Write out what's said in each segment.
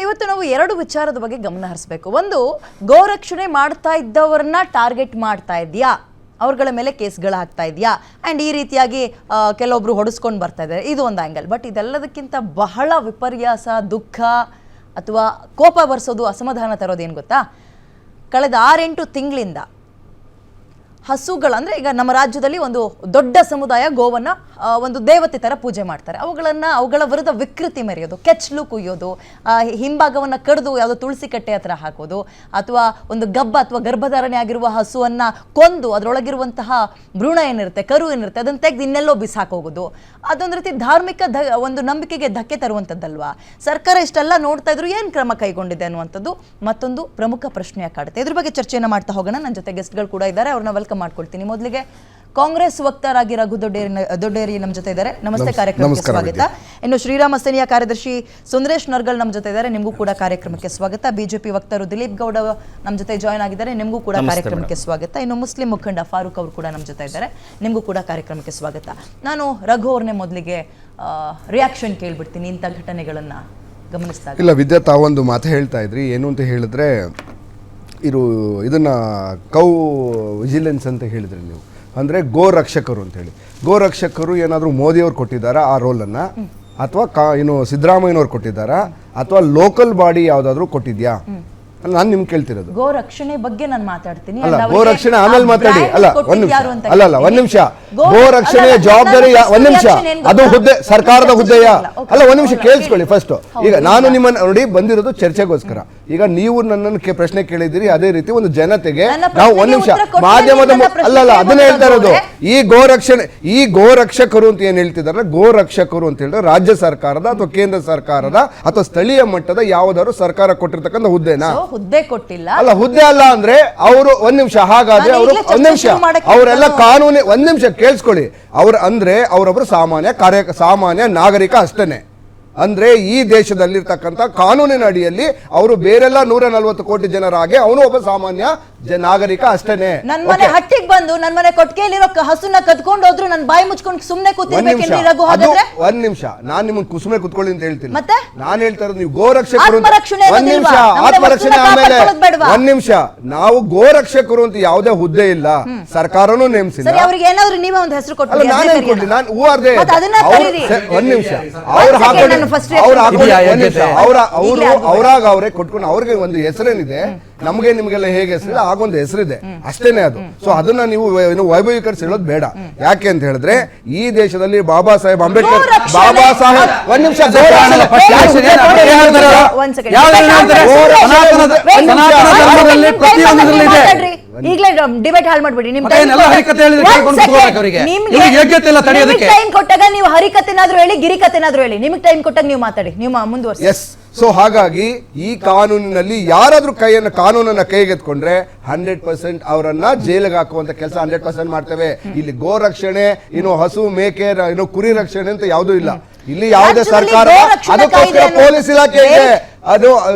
ಇವತ್ತು ನಾವು ಎರಡು ವಿಚಾರದ ಬಗ್ಗೆ ಗಮನ ಹರಿಸಬೇಕು. ಒಂದು, ಗೋರಕ್ಷಣೆ ಮಾಡ್ತಾ ಇದ್ದವರನ್ನ ಟಾರ್ಗೆಟ್ ಮಾಡ್ತಾ ಇದೆಯಾ, ಅವ್ರಗಳ ಮೇಲೆ ಕೇಸ್ಗಳು ಹಾಕ್ತಾ ಇದೆಯಾ, ಆ್ಯಂಡ್ ಈ ರೀತಿಯಾಗಿ ಕೆಲವೊಬ್ರು ಹೊಡೆಸ್ಕೊಂಡು ಬರ್ತಾ ಇದ್ದಾರೆ, ಇದು ಒಂದು ಆ್ಯಂಗಲ್. ಬಟ್ ಇದೆಲ್ಲದಕ್ಕಿಂತ ಬಹಳ ವಿಪರ್ಯಾಸ, ದುಃಖ ಅಥವಾ ಕೋಪ ಬರ್ಸೋದು, ಅಸಮಾಧಾನ ತರೋದು ಏನು ಗೊತ್ತಾ? ಕಳೆದ 6-8 ತಿಂಗಳಿಂದ ಹಸುಗಳು, ಅಂದರೆ ಈಗ ನಮ್ಮ ರಾಜ್ಯದಲ್ಲಿ ಒಂದು ದೊಡ್ಡ ಸಮುದಾಯ ಗೋವನ್ನು ಒಂದು ದೇವತೆ ಥರ ಪೂಜೆ ಮಾಡ್ತಾರೆ. ಅವುಗಳ ವಿರುದ್ಧ ವಿಕೃತಿ ಮೆರೆಯೋದು, ಕೆಚ್ಚಲು ಕುಯ್ಯೋದು, ಹಿಂಭಾಗವನ್ನು ಕಡಿದು ಯಾವುದೋ ತುಳಸಿ ಕಟ್ಟೆ ಹತ್ರ ಹಾಕೋದು, ಅಥವಾ ಒಂದು ಗಬ್ಬ ಅಥವಾ ಗರ್ಭಧಾರಣೆ ಆಗಿರುವ ಹಸುವನ್ನು ಕೊಂದು ಅದರೊಳಗಿರುವಂತಹ ಭ್ರೂಣ ಏನಿರುತ್ತೆ, ಕರು ಏನಿರುತ್ತೆ, ಅದನ್ನು ತೆಗೆದು ಇನ್ನೆಲ್ಲೋ ಬಿಸಾಕೋಗೋದು, ಅದೊಂದು ರೀತಿ ಧಾರ್ಮಿಕ ಒಂದು ನಂಬಿಕೆಗೆ ಧಕ್ಕೆ ತರುವಂಥದ್ದಲ್ವಾ? ಸರ್ಕಾರ ಇಷ್ಟೆಲ್ಲ ನೋಡ್ತಾ ಇದ್ರು, ಏನು ಕ್ರಮ ಕೈಗೊಂಡಿದೆ ಅನ್ನುವಂಥದ್ದು ಮತ್ತೊಂದು ಪ್ರಮುಖ ಪ್ರಶ್ನೆಯ ಕಾಡುತ್ತೆ. ಇದ್ರ ಬಗ್ಗೆ ಚರ್ಚೆಯನ್ನು ಮಾಡ್ತಾ ಹೋಗೋಣ. ನನ್ನ ಜೊತೆ ಗೆಸ್ಟ್ಗಳು ಕೂಡ ಇದ್ದಾರೆ, ಅವ್ರನ್ನ ವೆಲ್ಕಮ್ ಮಾಡ್ಕೊಳ್ತೀನಿ. ಮೊದಲಿಗೆ ಕಾಂಗ್ರೆಸ್ ವಕ್ತಾರಾಗಿ ರಘು ದೊಡ್ಡೇರಿ ನಮ್ಮ ಜೊತೆ ಇದ್ದಾರೆ, ನಮಸ್ತೆ, ಕಾರ್ಯಕ್ರಮಕ್ಕೆ ಸ್ವಾಗತ. ಇನ್ನು ಶ್ರೀರಾಮ ಸೇನೆಯ ಕಾರ್ಯದರ್ಶಿ ಸುಂದರೇಶ್ ನರ್ಗಲ್ ನಮ್ಮ ಜೊತೆ ಇದ್ದಾರೆ, ನಿಮಗೂ ಕೂಡ ಕಾರ್ಯಕ್ರಮಕ್ಕೆ ಸ್ವಾಗತ. ಬಿಜೆಪಿ ವಕ್ತಾರು ದಿಲೀಪ್ ಗೌಡ ನಮ್ಮ ಜೊತೆ ಜಾಯ್ನ್ ಆಗಿದ್ದಾರೆ, ನಿಮಗೂ ಕೂಡ ಕಾರ್ಯಕ್ರಮಕ್ಕೆ ಸ್ವಾಗತ. ಇನ್ನು ಮುಸ್ಲಿಂ ಮುಖಂಡ ಫಾರೂಕ್ ಅವರು ಕೂಡ ನಮ್ಮ ಜೊತೆ ಇದ್ದಾರೆ, ನಿಮಗೂ ಕೂಡ ಕಾರ್ಯಕ್ರಮಕ್ಕೆ ಸ್ವಾಗತ. ನಾನು ರಘು ಅವ್ರನ್ನೇ ಮೊದಲಿಗೆ ರಿಯಾಕ್ಷನ್ ಕೇಳ್ಬಿಡ್ತೀನಿ ಇಂಥ ಘಟನೆಗಳನ್ನ ಗಮನಿಸ್ತಾ. ಇಲ್ಲ ವಿದ್ಯಾ, ತಾವೊಂದು ಮಾತು ಹೇಳ್ತಾ ಇದ್ರಿ, ಏನು ಅಂತ ಹೇಳಿದ್ರೆ ಇದನ್ನ ಕೌ ವಿಜಿಲೆನ್ಸ್ ಅಂತ ಹೇಳಿದ್ರಿ ನೀವು, ಅಂದರೆ ಗೋ ರಕ್ಷಕರು ಅಂತ ಹೇಳಿ. ಗೋ ರಕ್ಷಕರು ಏನಾದರೂ ಮೋದಿಯವ್ರು ಕೊಟ್ಟಿದ್ದಾರಾ ಆ ರೋಲನ್ನು, ಅಥವಾ ಸಿದ್ದರಾಮಯ್ಯನವ್ರು ಕೊಟ್ಟಿದ್ದಾರಾ, ಅಥವಾ ಲೋಕಲ್ ಬಾಡಿ ಯಾವುದಾದ್ರೂ ಕೊಟ್ಟಿದ್ಯಾ? ನಾನು ನಿಮ್ಗೆ ಕೇಳ್ತಿರೋದು. ಗೋ ರಕ್ಷಣೆ ಬಗ್ಗೆ ನಾನು ಮಾತಾಡ್ತೀನಿ. ಅಲ್ಲ, ಗೋ ರಕ್ಷಣೆ ಆಮೇಲೆ ಮಾತಾಡಿ. ಅಲ್ಲ, ಒಂದ್ ನಿಮಿಷ. ಗೋ ರಕ್ಷಣೆ ಜವಾಬ್ದಾರಿ ಒಂದ್ ನಿಮಿಷ, ಅದು ಹುದ್ದೆ, ಸರ್ಕಾರದ ಹುದ್ದೆಯ? ಅಲ್ಲ, ಒಂದ್ ನಿಮಿಷ ಕೇಳಿಸ್ಕೊಳ್ಳಿ ಫಸ್ಟ್. ಈಗ ನಾನು ನಿಮ್ಮನ್ನ ನೋಡಿ ಬಂದಿರೋದು ಚರ್ಚೆಗೋಸ್ಕರ. ಈಗ ನೀವು ನನ್ನನ್ನು ಪ್ರಶ್ನೆ ಕೇಳಿದಿರಿ, ಅದೇ ರೀತಿ ಒಂದು ಜನತೆಗೆ ನಾವು ಒಂದ್ ನಿಮಿಷ ಮಾಧ್ಯಮದ ಅಲ್ಲ ಅದನ್ನ ಹೇಳ್ತಾ ಇರೋದು. ಈ ಗೋ ರಕ್ಷಕರು ಅಂತ ಏನ್ ಹೇಳ್ತಿದಾರೆ, ಗೋ ರಕ್ಷಕರು ಅಂತ ಹೇಳಿದ್ರೆ ರಾಜ್ಯ ಸರ್ಕಾರದ ಅಥವಾ ಕೇಂದ್ರ ಸರ್ಕಾರದ ಅಥವಾ ಸ್ಥಳೀಯ ಮಟ್ಟದ ಯಾವ್ದಾದ್ರು ಸರ್ಕಾರ ಕೊಟ್ಟಿರ್ತಕ್ಕಂಥ ಹುದ್ದೆನಾ? ಹುದ್ದೆ ಕೊಟ್ಟಿಲ್ಲ. ಅಲ್ಲ, ಹುದ್ದೆ ಅಲ್ಲ ಅಂದ್ರೆ ಅವರು ಒಂದ್ ನಿಮಿಷ, ಹಾಗಾದ್ರೆ ಅವರು ಒಂದ್ ನಿಮಿಷ, ಅವರೆಲ್ಲ ಕಾನೂನು ಒಂದ್ ನಿಮಿಷ ಕೇಳಿಸ್ಕೊಳ್ಳಿ. ಅವರೊಬ್ಬರು ಸಾಮಾನ್ಯ ನಾಗರಿಕ ಅಷ್ಟೇನೆ. ಅಂದ್ರೆ ಈ ದೇಶದಲ್ಲಿರ್ತಕ್ಕಂಥ ಕಾನೂನಿನ ಅಡಿಯಲ್ಲಿ ಅವರು ಬೇರೆಲ್ಲ 140 ಕೋಟಿ ಜನರ ಹಾಗೆ ಅವನು ಒಬ್ಬ ಸಾಮಾನ್ಯ ನಾಗರಿಕ ಅಷ್ಟೇನೆ. ನನ್ನ ಮನೆ ಹಟ್ಟಿಗೆ ಬಂದು ನನ್ನ ಮನೆ ಕೊಟ್ಟಿಗೆಯಲ್ಲಿರೋ ಹಸುನ ಕದ್ಕೊಂಡು ಹೋದ್ರು ನನ್ನ ಬಾಯಿ ಮುಚ್ಕೊಂಡು ಸುಮ್ಮನೆ ಕೂತಿರ್ಬೇಕೇನ್ರಿ ರಘು? ಹಾಗಾದ್ರೆ ಒಂದ್ ನಿಮಿಷ, ನಾನು ನಿಮ್ಮನ್ನ ಸುಮ್ಮನೆ ಕೂತ್ಕೊಳ್ಳಿ ಅಂತ ಹೇಳ್ತೀನಿ. ಮತ್ತೆ ನಾನು ಹೇಳ್ತಾ ಇರೋದು, ನೀವು ಗೋರಕ್ಷಕರು, ಒಂದ್ ನಿಮಿಷ, ಆತ್ಮರಕ್ಷಣೆ ಆಮೇಲೆ ಒಂದ್ ನಿಮಿಷ. ನಾವು ಗೋರಕ್ಷಕರು ಅಂತ ಯಾವುದೇ ಹುದ್ದೆ ಇಲ್ಲ, ಸರ್ಕಾರನೂ ನೇಮಿಸಿಲ್ಲ. ಅವ್ರಿಗೆ ಏನಾದ್ರು ನೀವೇ ಒಂದು ಹೆಸರು ಕೊಟ್ಟು ನಾನೇ ಕೊಡ್ಲಿ, ನಾನು ಹೂ ಅರ್ಧೆ ಒಂದ್ ನಿಮಿಷ ಅವ್ರು ಹಾಕೊಂಡು ಅವರಾಗ ಅವರೇ ಕೊಟ್ಕೊಂಡು ಅವ್ರಿಗೆ ಒಂದು ಹೆಸರೇನಿದೆ, ನಮ್ಗೆ ನಿಮ್ಗೆಲ್ಲ ಹೇಗೆ ಹೆಸರಿದೆ ಆಗೊಂದು ಹೆಸರಿದೆ ಅಷ್ಟೇನೆ ಅದು. ಸೊ ಅದನ್ನ ನೀವು ವೈಭವೀಕರಿಸಿ ಹೇಳೋದು ಬೇಡ. ಯಾಕೆ ಅಂತ ಹೇಳಿದ್ರೆ ಈ ದೇಶದಲ್ಲಿ ಬಾಬಾ ಸಾಹೇಬ್ ಅಂಬೇಡ್ಕರ್ ಒಂದ್ ನಿಮಿಷ ಈಗಲೇ ಡಿಬೇಟ್ ಹಾಳು ಮಾಡ್ಬಿಡಿ. ನಿಮ್ ಟೈಮ್ ಕೊಟ್ಟಾಗ ನೀವು ಹರಿಕತೆನಾದ್ರೂ ಹೇಳಿ, ಗಿರಿಕತೆನಾದ್ರೂ ಹೇಳಿ, ನಿಮ್ಗೆ ಟೈಮ್ ಕೊಟ್ಟಾಗ ನೀವು ಮಾತಾಡಿ, ನೀವು ಮುಂದುವರಿಸಿ. ಎಸ್. ಸೊ ಹಾಗಾಗಿ ಈ ಕಾನೂನಿನಲ್ಲಿ ಯಾರಾದ್ರೂ ಕಾನೂನನ್ನ ಕೈಗೆತ್ಕೊಂಡ್ರೆ 100% ಅವರನ್ನ ಜೈಲಿಗೆ ಹಾಕುವಂತ ಕೆಲಸ 100% ಮಾಡ್ತೇವೆ. ಇಲ್ಲಿ ಗೋ ರಕ್ಷಣೆ, ಹಸು ಮೇಕೆ, ಕುರಿ ರಕ್ಷಣೆ ಅಂತ ಯಾವುದೂ ಇಲ್ಲ ಇಲ್ಲಿ. ಯಾವುದೇ ಸರ್ಕಾರ ಅದಕ್ಕೋಸ್ಕರ ಪೊಲೀಸ್ ಇಲಾಖೆ ಇದೆ, ಅದು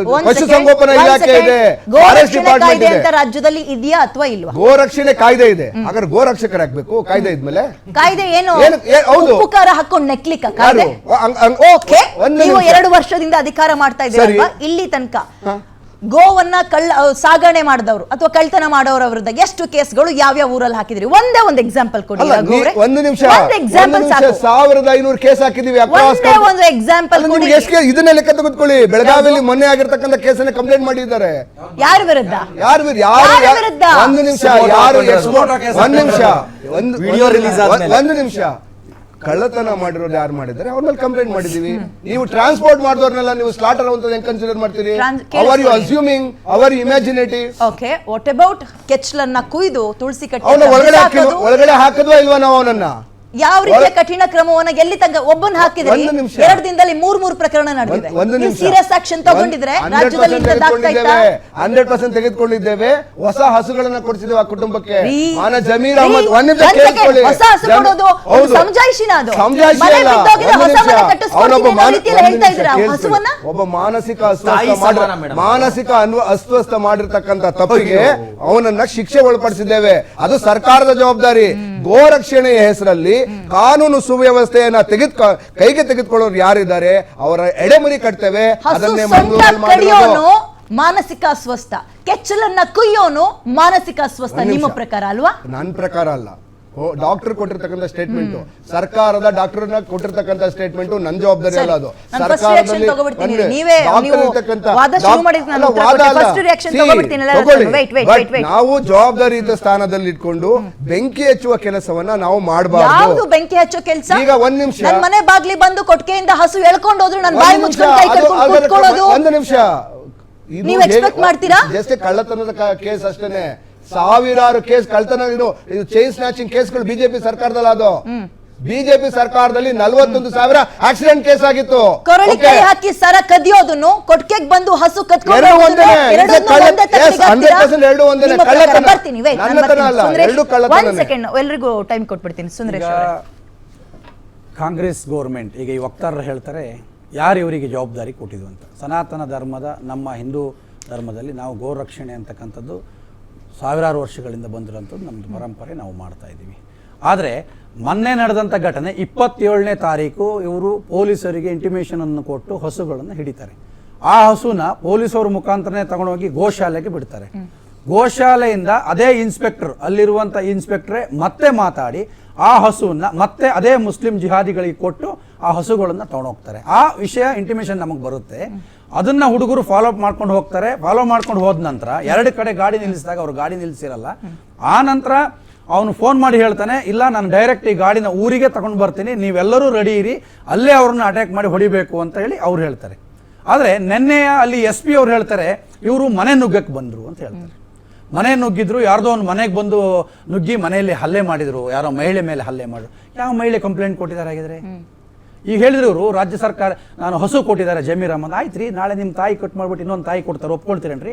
ಪಶುಸಂಗೋಪನಾ ಇಲಾಖೆ ಇದೆ, ಫಾರೆಸ್ಟ್ ಡಿಪಾರ್ಟ್ಮೆಂಟ್ ಇದೆ. ರಾಜ್ಯದಲ್ಲಿ ಇದೆಯಾ ಅಥವಾ ಇಲ್ವಾ? ಗೋ ರಕ್ಷಣೆ ಕಾಯ್ದೆ ಇದೆ, ಹಾಗಾದ್ರೆ ಗೋ ರಕ್ಷಕರು ಹಾಕ್ಬೇಕು. ಕಾಯ್ದೆ ಇದ್ಮೇಲೆ ಕಾಯ್ದೆ ಏನು? ಹೌದು, ಉಪ್ಪುಕಾರ ಹಾಕೊಂಡು ನೆಕ್ಲಿಕ್ಕ ಕಾಯ್ದೆ. ಓಕೆ, ನೀವು 2 ವರ್ಷದಿಂದ ಅಧಿಕಾರ ಮಾಡ್ತಾ ಇದ್ದೀರಾ, ಇಲ್ಲಿ ತನಕ ಗೋವನ್ನ ಸಾಗಣೆ ಮಾಡಿದವರು ಅಥವಾ ಕಳ್ತನ ಮಾಡೋರ ವಿರುದ್ಧ ಎಷ್ಟು ಕೇಸ್ಗಳು ಯಾವ್ಯಾವ ಊರಲ್ಲಿ ಹಾಕಿದ್ರಿ? ಒಂದೇ ಒಂದು ಎಕ್ಸಾಂಪಲ್ ಕೊಡಿ. ಒಂದು ನಿಮಿಷ, 1500 ಕೇಸ್ ಹಾಕಿದೀವಿ. ಒಂದು ಎಕ್ಸಾಂಪಲ್ ಇದನ್ನ ಲೆಕ್ಕ ತೆಗೆದುಕೊಳ್ಳಿ. ಬೆಳಗಾವಿಯಲ್ಲಿ ಮೊನ್ನೆ ಆಗಿರ್ತಕ್ಕಂಥ ಕೇಸನ್ನ ಕಂಪ್ಲೇಂಟ್ ಮಾಡಿದ್ದಾರೆ. ಯಾರ ವಿರುದ್ಧ? ಒಂದು ನಿಮಿಷ, ಒಂದು ನಿಮಿಷ, ಕಳ್ಳತನ ಮಾಡಿರೋದು ಯಾರು ಮಾಡಿದ್ದಾರೆ ಅವ್ರ ಮೇಲೆ ಕಂಪ್ಲೇಂಟ್ ಮಾಡಿದೀವಿ. ನೀವು ಟ್ರಾನ್ಸ್ಪೋರ್ಟ್ ಮಾಡಿದವ್ರನ್ನೆಲ್ಲ ನೀವು ಸ್ಲಾಟರ್ ಅಂತ ಹೆಂಗ್ ಕನ್ಸಿಡರ್ ಮಾಡ್ತೀರಿ? Are you assuming, are imaginative? Okay, what about ಕೆಚ್ಚಲನ್ನ ಕುಯ್ದು ತುಳಸಿ ಕಟ್ಟೆ ಒಳಗಡೆ ಹಾಕಿದ್ವಾ ಇಲ್ವಾ ನಾವು ಅವನನ್ನ? ಯಾವ ರೀತಿಯ ಕಠಿಣ ಕ್ರಮವನ್ನ ಎಲ್ಲಿ ತನಕ ಒಬ್ಬನ ಹಾಕಿದ್ರೆ 2 ದಿನದಲ್ಲಿ 3 ಪ್ರಕರಣ ನಡೆದಿದೆ. ಸೀರಿಯಸ್ ಆಕ್ಷನ್ ತಗೊಂಡಿದ್ರೆ ರಾಜ್ಯದಲ್ಲಿ 100% ತೆಗೆದುಕೊಂಡಿದ್ದೇವೆ. ಹೊಸ ಹಸುಗಳನ್ನ ಕೊಡಿಸಿದ್ದೇವೆ ಆ ಕುಟುಂಬಕ್ಕೆ. ಜಮೀರ್ ಅಹಮದ್ ಹೊಸ ಹಸು ಕೊಡೋದು ಸಮಜಾಯಿಷಿನ? ಅದು ಒಬ್ಬ ಮಾನಸಿಕ ಅಸ್ವಸ್ಥ ಮಾಡಿರ್ತಕ್ಕಂಥ ತಪ್ಪಿಗೆ ಅವನನ್ನ ಶಿಕ್ಷೆ ಒಳಪಡಿಸಿದ್ದೇವೆ. ಅದು ಸರ್ಕಾರದ ಜವಾಬ್ದಾರಿ. ಗೋರಕ್ಷಣೆಯ ಹೆಸರಲ್ಲಿ ಕಾನೂನು ಸುವ್ಯವಸ್ಥೆಯನ್ನ ಕೈಗೆ ತೆಗೆದುಕೊಳ್ಳೋರು ಯಾರಿದ್ದಾರೆ ಅವರ ಎಡೆಮುರಿ ಕಟ್ತೇವೆ. ಅದನ್ನೇ ಮಂಗಳೂರಲ್ಲಿ ಮಾಡಿರೋದು. ಮಾನಸಿಕ ಅಸ್ವಸ್ಥ, ಕೆಚ್ಚಲನ್ನ ಕುಯ್ಯೋನು ಮಾನಸಿಕ ಅಸ್ವಸ್ಥ ನಿಮ್ಮ ಪ್ರಕಾರ ಅಲ್ವಾ? ನನ್ನ ಪ್ರಕಾರ ಅಲ್ಲ. ಡಾಕ್ಟರ್ ಕೊಟ್ಟಿರ್ತಕ್ಕಂಥ ಸ್ಟೇಟ್ಮೆಂಟ್, ಸರ್ಕಾರದ ಡಾಕ್ಟರ್ನ ಕೊಟ್ಟಿರ್ತಕ್ಕಂಥ ಸ್ಟೇಟ್ಮೆಂಟ್ ನನ್ನ ಜವಾಬ್ದಾರಿ ಅಲ್ಲ. ಅದು ಸರ್ಕಾರದಲ್ಲಿ ನಾವು ಜವಾಬ್ದಾರಿಯುತ ಸ್ಥಾನದಲ್ಲಿ ಇಟ್ಕೊಂಡು ಬೆಂಕಿ ಹಚ್ಚುವ ಕೆಲಸವನ್ನ ನಾವು ಮಾಡಬಾರ್ದು. ಬೆಂಕಿ ಹಚ್ಚೋ ಕೆಲಸ ಈಗ ಒಂದ್ ನಿಮಿಷ, ಮನೆ ಬಾಗ್ಲಿ ಬಂದು ಕೊಟ್ಟಿಗೆಯಿಂದ ಹಸು ಎಳ್ಕೊಂಡು ಹೋದ್ರು ನಾನು ಬಾಯಿ ಮುಚ್ಕೊಂಡು ಕೈ ಕಟ್ಕೊಂಡು ಕೂತ್ಕೊಳ್ಳೋದು. ಒಂದು ನಿಮಿಷ, ನೀವು ಎಕ್ಸ್ಪೆಕ್ಟ್ ಮಾಡ್ತೀರಾ? ಜಸ್ಟ್ ಕಳ್ಳತನದ ಕೇಸ್ ಅಷ್ಟೇನೆ, ಸಾವಿರಾರು ಕೇಸ್ ಕಳ್ತನ, ಇದು ಚೈನ್ ಸ್ನ್ಯಾಚಿಂಗ್ ಕೇಸ್ಗಳು ಬಿಜೆಪಿ ಸರ್ಕಾರದಲ್ಲಿ. ಅದು ಬಿಜೆಪಿ ಸರ್ಕಾರದಲ್ಲಿ 41,000 ಆಕ್ಸಿಡೆಂಟ್ ಕೇಸ್ ಆಗಿತ್ತು. ಕೊರಳಿಕಾಯಿ ಹಾಕಿ ಸರ ಕದಿಯೋದನ್ನು, ಕೊಟ್ಟಿಗೆಗೆ ಬಂದು ಹಸು ಕತ್ಕೊಂಡು ಎಲ್ರಿಗೂ ಟೈಮ್ ಕೊಟ್ಬಿಡ್ತೀನಿ. ಸುಂದರೇಶ್, ಕಾಂಗ್ರೆಸ್ ಗೌರ್ಮೆಂಟ್ ಈಗ ಈ ವಕ್ತಾರರು ಹೇಳ್ತಾರೆ ಯಾರು ಇವರಿಗೆ ಜವಾಬ್ದಾರಿ ಕೊಟ್ಟಿದ್ದು ಅಂತ. ಸನಾತನ ಧರ್ಮದ, ನಮ್ಮ ಹಿಂದೂ ಧರ್ಮದಲ್ಲಿ ನಾವು ಗೋರಕ್ಷಣೆ ಅಂತಕ್ಕಂಥದ್ದು ಸಾವಿರಾರು ವರ್ಷಗಳಿಂದ ಬಂದಿರೋಂಥದ್ದು ನಮ್ಮದು ಪರಂಪರೆ, ನಾವು ಮಾಡ್ತಾ ಇದ್ದೀವಿ. ಆದರೆ ಮೊನ್ನೆ ನಡೆದಂಥ ಘಟನೆ 27ನೇ ತಾರೀಕು ಇವರು ಪೊಲೀಸರಿಗೆ ಇಂಟಿಮೇಷನ್ ಅನ್ನು ಕೊಟ್ಟು ಹಸುಗಳನ್ನು ಹಿಡಿತಾರೆ. ಆ ಹಸುನ ಪೊಲೀಸರ ಮುಖಾಂತರನೇ ತಗೊಂಡೋಗಿ ಗೋಶಾಲೆಗೆ ಬಿಡ್ತಾರೆ. ಗೋಶಾಲೆಯಿಂದ ಅದೇ ಇನ್ಸ್ಪೆಕ್ಟರ್, ಅಲ್ಲಿರುವಂಥ ಇನ್ಸ್ಪೆಕ್ಟ್ರೇ ಮತ್ತೆ ಮಾತಾಡಿ ಆ ಹಸುವನ್ನ ಮತ್ತೆ ಅದೇ ಮುಸ್ಲಿಂ ಜಿಹಾದಿಗಳಿಗೆ ಕೊಟ್ಟು ಆ ಹಸುಗಳನ್ನು ತಗೊಂಡೋಗ್ತಾರೆ. ಆ ವಿಷಯ ಇಂಟಿಮೇಷನ್ ನಮಗೆ ಬರುತ್ತೆ. ಅದನ್ನ ಹುಡುಗರು ಫಾಲೋ ಅಪ್ ಮಾಡ್ಕೊಂಡು ಹೋಗ್ತಾರೆ. ಫಾಲೋ ಮಾಡ್ಕೊಂಡು ಹೋದ ನಂತರ 2 ಕಡೆ ಗಾಡಿ ನಿಲ್ಲಿಸಿದಾಗ ಅವ್ರು ಗಾಡಿ ನಿಲ್ಲಿಸಿರಲ್ಲ. ಆ ನಂತರ ಅವನು ಫೋನ್ ಮಾಡಿ ಹೇಳ್ತಾನೆ, ಇಲ್ಲ ನಾನು ಡೈರೆಕ್ಟ್ ಈ ಗಾಡಿನ ಊರಿಗೆ ತಗೊಂಡು ಬರ್ತೀನಿ, ನೀವೆಲ್ಲರೂ ರೆಡಿ ಇರಿ, ಅಲ್ಲೇ ಅವ್ರನ್ನ ಅಟ್ಯಾಕ್ ಮಾಡಿ ಹೊಡಿಬೇಕು ಅಂತ ಹೇಳಿ ಅವ್ರು ಹೇಳ್ತಾರೆ. ಆದರೆ ನಿನ್ನೆಯ ಅಲ್ಲಿ SP ಅವ್ರು ಹೇಳ್ತಾರೆ ಇವರು ಮನೆ ನುಗ್ಗಕ್ಕೆ ಬಂದರು ಅಂತ ಹೇಳ್ತಾರೆ. ಮನೆ ನುಗ್ಗಿದ್ರು, ಯಾರ್ದೋ ಒಂದು ಮನೆಗೆ ಬಂದು ನುಗ್ಗಿ ಮನೆಯಲ್ಲಿ ಹಲ್ಲೆ ಮಾಡಿದ್ರು, ಯಾರೋ ಮಹಿಳೆ ಮೇಲೆ ಹಲ್ಲೆ ಮಾಡಿದ್ರು. ಯಾವ ಮಹಿಳೆ ಕಂಪ್ಲೇಂಟ್ ಕೊಟ್ಟಿದ್ದಾರೆ ಆಗಿದ್ರೆ? ಈಗ ಹೇಳಿದ್ರು ಇವರು ರಾಜ್ಯ ಸರ್ಕಾರ ನಾನು ಹಸು ಕೊಟ್ಟಿದ್ದಾರೆ ಜಮೀರ್ ಅಹಮದ್, ಆಯ್ತು ರೀ, ನಾಳೆ ನಿಮ್ಮ ತಾಯಿ ಕಟ್ ಮಾಡ್ಬಿಟ್ಟು ಇನ್ನೊಂದು ತಾಯಿ ಕೊಡ್ತಾರೆ, ಒಪ್ಕೊಳ್ತೀರೇನ್ರಿ?